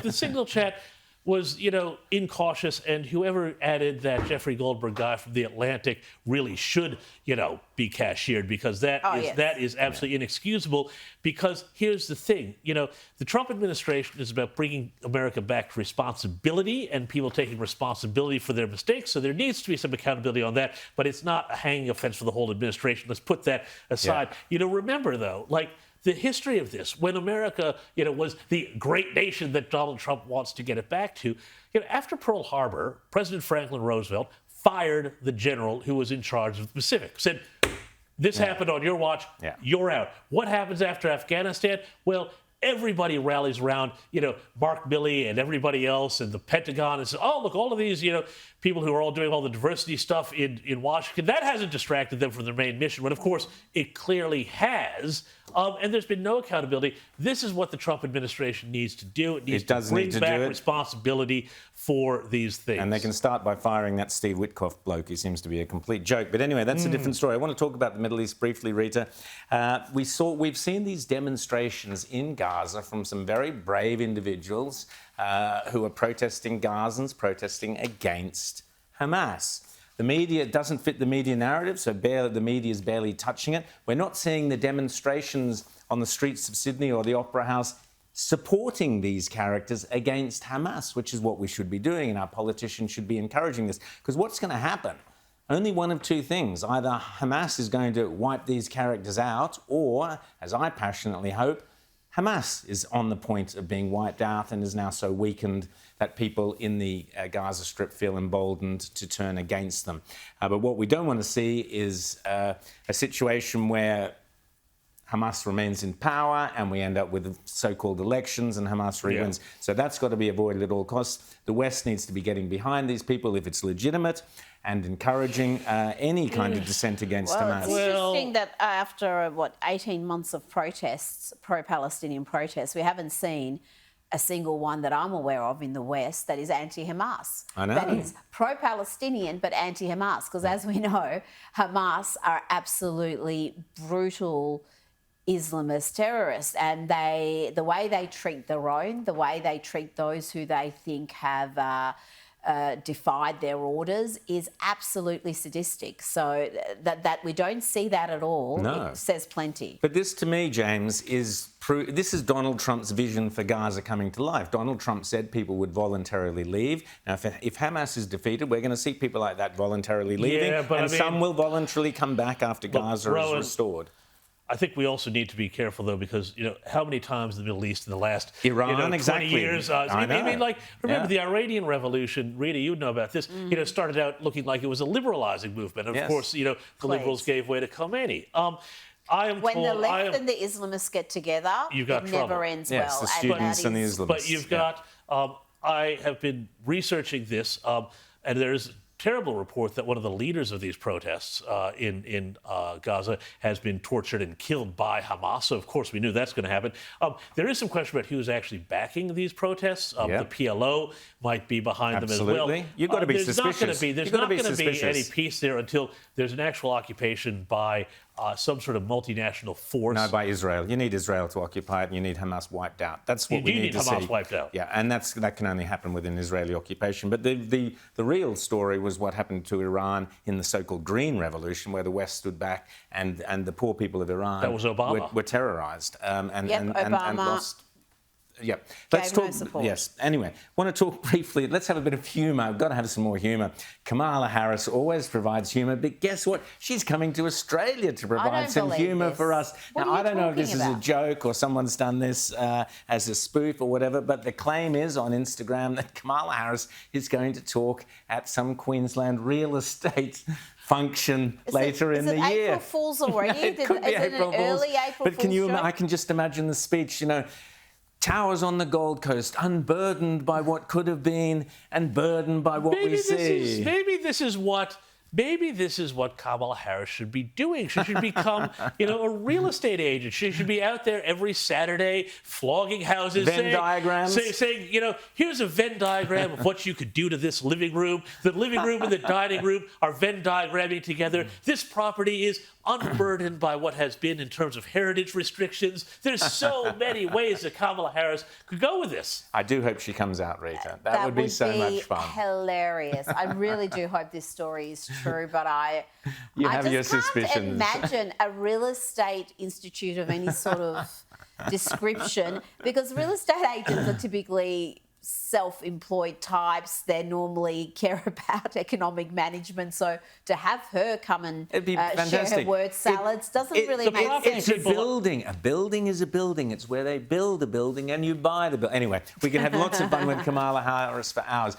The Signal chat was, incautious, and whoever added that Jeffrey Goldberg guy from The Atlantic really should, be cashiered, because that is absolutely inexcusable. Because here's the thing, the Trump administration is about bringing America back to responsibility and people taking responsibility for their mistakes. So there needs to be some accountability on that, but it's not a hanging offense for the whole administration. Let's put that aside. Remember, though, the history of this, when America, was the great nation that Donald Trump wants to get it back to, after Pearl Harbor, President Franklin Roosevelt fired the general who was in charge of the Pacific. Said, this happened on your watch, you're out. What happens after Afghanistan? Well, everybody rallies around, Mark Milley and everybody else and the Pentagon and says, oh, look, all of these, people who are all doing all the diversity stuff in Washington, that hasn't distracted them from their main mission. But of course, it clearly has. And there's been no accountability. This is what the Trump administration needs to do. It needs to bring back responsibility for these things. And they can start by firing that Steve Witkoff bloke, who seems to be a complete joke. But anyway, that's a different story. I want to talk about the Middle East briefly, Rita. We've seen these demonstrations in Gaza from some very brave individuals who are protesting, Gazans protesting against Hamas. The media doesn't fit the media narrative, so the media is barely touching it. We're not seeing the demonstrations on the streets of Sydney or the Opera House supporting these characters against Hamas, which is what we should be doing, and our politicians should be encouraging this. Because what's going to happen? Only one of two things. Either Hamas is going to wipe these characters out, or, as I passionately hope, Hamas is on the point of being wiped out and is now so weakened that people in the Gaza Strip feel emboldened to turn against them. But what we don't want to see is a situation where Hamas remains in power and we end up with so-called elections and Hamas re-wins. So that's got to be avoided at all costs. The West needs to be getting behind these people if it's legitimate and encouraging any kind of dissent against Hamas. It's interesting that after, 18 months of protests, pro-Palestinian protests, we haven't seen a single one that I'm aware of in the West that is anti-Hamas. I know. That is pro-Palestinian but anti-Hamas, because as we know, Hamas are absolutely brutal Islamist terrorists, and the way they treat their own, the way they treat those who they think have defied their orders is absolutely sadistic. So that we don't see that at all, it says plenty. But this, to me, James, this is Donald Trump's vision for Gaza coming to life. Donald Trump said people would voluntarily leave. Now, if Hamas is defeated, we're going to see people like that voluntarily leaving, some will voluntarily come back after Gaza is restored. I think we also need to be careful, though, because, how many times in the Middle East in the last Iran, 20 exactly. years? Remember the Iranian Revolution, Rita, you know about this, started out looking like it was a liberalizing movement. And of course, the liberals gave way to Khomeini. When the left and the Islamists get together, it never ends well. The students and the Islamists. But you've got, I have been researching this, and there's terrible report that one of the leaders of these protests in Gaza has been tortured and killed by Hamas. So, of course, we knew that's going to happen. There is some question about who's actually backing these protests. The PLO might be behind them as well. You've got to be suspicious. There's not going to be any peace there until there's an actual occupation by some sort of multinational force. No, by Israel. You need Israel to occupy it, and you need Hamas wiped out. That's what we need to see. You need Hamas wiped out. Yeah, and that can only happen with an Israeli occupation. But the real story was what happened to Iran in the so-called Green Revolution, where the West stood back and the poor people of Iran that was Obama. were terrorised and lost. Yeah. Let's talk. Yes. Anyway, want to talk briefly. Let's have a bit of humour. I've got to have some more humour. Kamala Harris always provides humour, but guess what? She's coming to Australia to provide some humour for us. Now, I don't know if this is a joke or someone's done this as a spoof or whatever, but the claim is on Instagram that Kamala Harris is going to talk at some Queensland real estate function later in the year. Is it April Fool's already? It could be April Fool's. Early April Fool's joke? I can just imagine the speech, Towers on the Gold Coast, unburdened by what could have been and burdened by what we see. Maybe this is what maybe this is what Kamala Harris should be doing. She should become, a real estate agent. She should be out there every Saturday flogging houses. Venn diagrams. Saying, here's a Venn diagram of what you could do to this living room. The living room and the dining room are Venn diagramming together. This property is unburdened by what has been in terms of heritage restrictions. There's so many ways that Kamala Harris could go with this. I do hope she comes out, Rita. That would be so much fun. Hilarious. I really do hope this story is true, but I have your just can't suspicions. imagine a real estate institute of any sort of description, because real estate agents are typically self-employed types. They normally care about economic management. So to have her come and share her word salads doesn't really make sense. It's a building. A building is a building. It's where they build a building and you buy the building. Anyway, we can have lots of fun with Kamala Harris for hours.